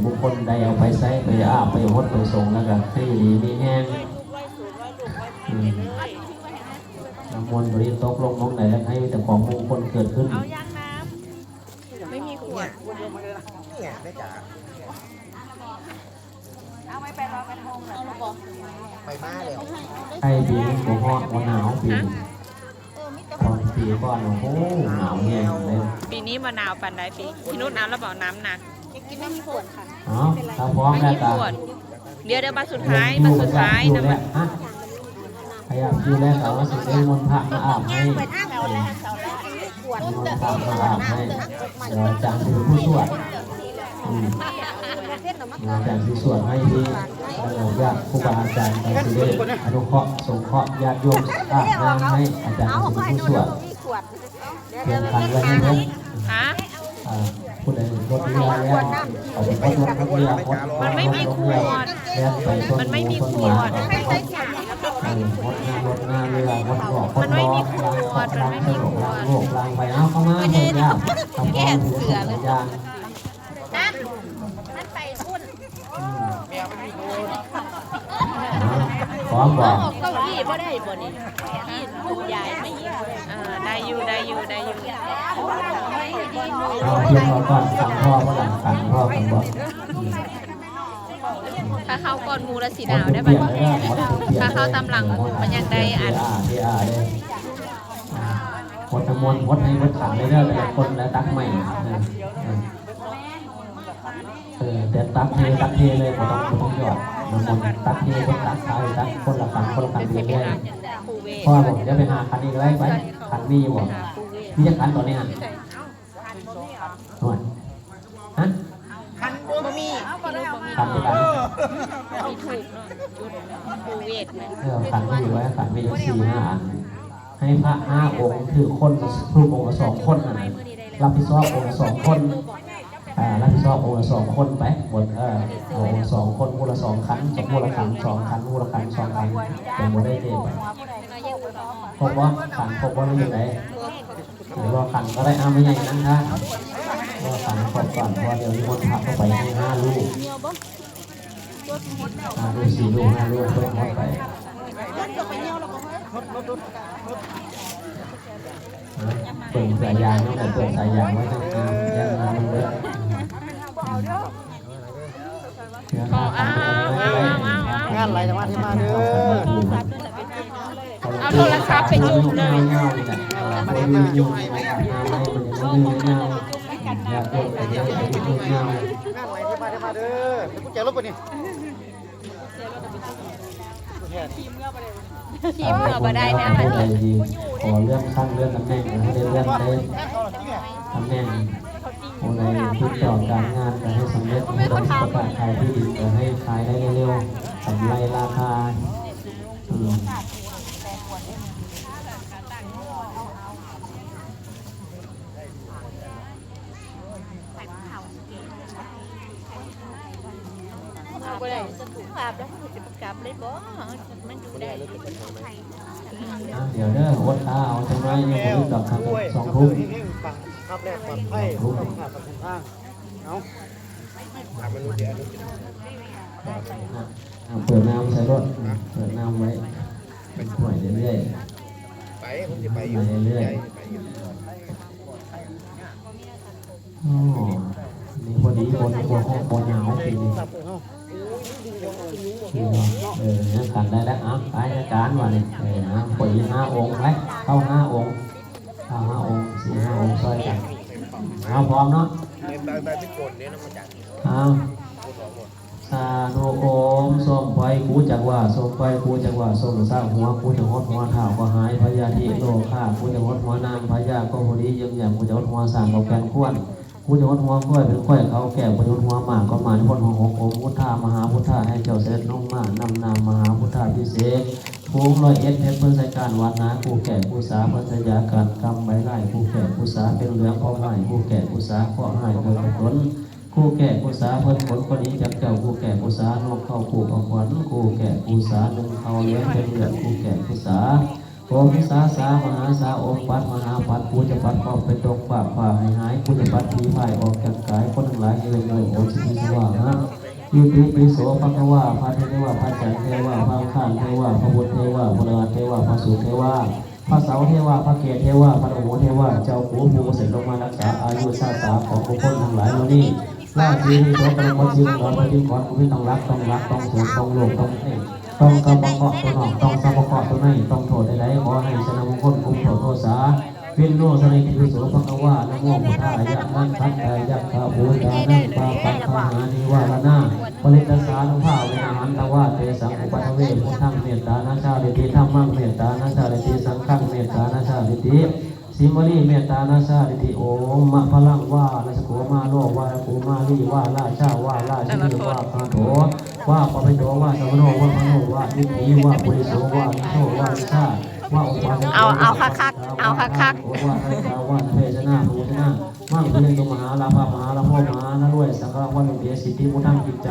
บุคคลใดเอาไปใช้ไปอาบไปหดไปส่งแล้วก็ให้ดีมีแห้งน้ำมนต์บริตกลงลงไหนแล้วให้แต่ของมงคลเกิดขึ้นเอายางน้ำไม่มีขวดเนี่ยได้จ๋าเอาไปรอกระทงเหรอไปมาเลยให้ปีนี้หัวหอดหัวหนาวปีตอนปีก่อนโอ้โหหนาวแห้งเลยปีนี้มะนาวปันได้ปีพี่นุชน้ำแล้วบอกน้ำหนักกินไม่มีขวดค่ะอ๋อถ้าพร้อมแล้วกันเดี๋ยวบัตรสุดท้ายนะมันพยายามคิวแรกเอาว่าสุดท้ายมนต์พระมาอาบให้มนต์พระมาอาบให้เดี๋ยวอาจารย์คือผู้สวดอาจารย์ผู้สวดให้ที่ญาติครูบาอาจารย์การสิเดชอนุเคราะห์สงเคราะห์ญาติโยมอาบน้ำให้อาจารย์คือผู้สวดเพียงคันไว้ให้เพิ่มผู้ใดรถเรือแล้วเอาไปรถเรือมันไม่มีขวดมันไม่มีขวดรถหน้าเรือรถบอกมันไม่มีขวดมันไม่มีขวดโลกลางไปเอาเข้ามาเถอะยากแก้เสือเลยยากนั่นไปพุ่นพร้อมบอกเก้าอี้ก็ได้บ่นี่ที่ลูกยายไม่ยิงได้อยู่เอาเพียงเราก่อนสั่งพ่อก็หลังสั่งพ่อกันบอกถ้าเข้าก่อนมูละสีดาวได้ไหมถ้าเข้าตำหลังมูมันยังได้อันหดน้ำมนต์หดให้หดขังเลยเด้อแต่ละคนแล้วตักใหม่แต่ตักเทเลยไม่ต้องหยอดน้ำมนต์ตักเทคนตักขายตักคนละขันเรื่อยๆพ่อผมจะไปหาขันนี้ไว้ขันมีอยู่บ่มีจะขันตัวนี้ฮะหน่วยฮะขันบ่มีขันไปกันมีถูกจุดปูเวทนะขันไม่อยู่ไว้ขันไม่อยู่4-5 อันให้พระ5 องค์คือคนครูองค์ละ2 คนนะรับผิดชอบองค์ละ2 คนรับผิดชอบองค์ละ2 คนไปหมดเอา2 คนมูลละ2 ขันสมมูลละขัน2 ขันมูลละขัน2 ขันเป็นโมได้เด็ดครบว่าขันครบว่าไม่อยู่ไหนหรือว่าขันก็ได้ไม่ใหญ่นั่งท่าว่าขันครบก่อนเพราะเดี๋ยวนี้มดพักเข้าไปให้5 ลูก5 ลูก4 ลูก5 ลูกเพิ่มเข้าไปเปิดสายยางต้องเปิดสายยางไว้ตั้งนานยังนานเลยงานอะไรจะมาที่มาเด้อเอาโทรศัพท์ไปจุ่มเลยมาที่มาจุ่มให้ไหมอยากโดนแต่ยังไม่จุ่มเงาง านอะไรที่มาเด้อกูแจรถปะนี่ทีมเงาบ่ได้นะขอเรื่องขั้นเรื่องตำแหน่งให้ได้เรื่องได้ตำแหน่งในติดต่อการงานจะให้สำเร็จให้ประกาศขายที่ดินจะให้ขายได้เร็วๆกำไรราคาบ่ได้จะถูกอาบแล้วจะประกาศเลยบ่มันอยู่ได้เดี๋ยวเด้อวัดตาเอาจังไรยังไม่รู้จักทำ2 ทุ่มครับแรกปลอดภัยต้องขาดตรงข้างเอามันรู้เดี๋ยวเปิดน้ำใช้รถเปิดน้ำไว้เป็นห่วยเรื่อยๆไปผมจะไปอยู่เรื่อยๆโอ้นี่พอดีคนกลัวห้องบนหนาวปีนี้เนี่ยขันได้แล้วไปการวันนี้ปุ๋ย5 องค์ไปเข้า5 องค์4-5 องค์ช่วยกันพร้อมเนาะสาธุโอมส้มไฟกูจักว่าส้มไฟกูจักว่าส้มสร้างหัวกูจะหดหัวเท้าก็หายพยาธิโลฆ่ากูจะหดหัวนางพยาก็พอดียังอย่างกูจะหดหัวสางกับแกนข้วนกูจะหดหัวก้อยเป็นก้อยเขาแก่กูจะหดหัวหมาก็หมาที่พ้นขององค์พุทธามหาพุทธาให้เจ้าเสด็จน้องมานำนามมหาพุทธาพิเศษภูมิ101เพชรเพื่อนใส่การวัดนะกูแก่กูสาพันธยาการกรรมใบไล่กูแก่กูสาเป็นเหลืองพ่อใหม่กูแก่กูสาพ่อให้เกิดผลกูแก่กูสาเพิ่นผลคนนี้จับเจ้ากูแก่กูสานกเข้ากูของขวัญกูแก่กูสาหนึ่งเขาเลี้ยงเป็นเหลืองกูแก่กูสา โอมิสาสามหาสาโอมปัดมหาปัดกูจะปัดออกเป็นตกปากฝ่าให้หายกูจะปัดผีพ่ายออกจากกายคนทั้งหลายเลยเลยโอชิติสว่างนะยุติปิโสภควาพระเทวาพระจันทร์เทวาพระข้านเทวาพระบุตรเทวาพระราเทวาพระสุเทวาพระเสาเทวาพระเกศเทวาพระโอเทวาเจ้าปู่ภูเสด็จลงมารักษาอายุชาติของบุคคลทั้งหลายเหล่านี้ล่าทีนี้ตัวกระบอกชีวิตของพระที่ก่อนกูไม่ต้องรักต้องสูงต้องโลภต้องเอต้องกำบังเกาะตัวนอกต้องสะบังเกาะตัวในต้องโทษใดๆขอให้ชนะมงคลคุ้มโทษโทษาวินโนสนิทิโสภควานโมพุทธายะนันทัตตายะข้าบูชานังปาปังมหานิวาลนาปริตสานุภาเวนะหันตวาเตสังอุปัฏเวพุทธังเมตตานาชาลิติธรรมังเมตตานาชาลิติสังฆังเมตตานาชาลิติสิมลีเมตตานาชาลิติโอมมะพลังวาราชโกมาโลวาโกมาลีวาราชาวาราชินีวาคาโถว่าปะเพโตว่าสมโนว่าพโนว่านิพีว่าปุริโสว่านิโชว่านิชาว่าอุปา เอาคักๆเอาคัก ว่าไทยกาว่าเพชนาภูชนะมั่งเป็นตัวมหาลาภมหาลาภมหานาด้วยสังฆวันเดียสิทธิพุทธังกิจ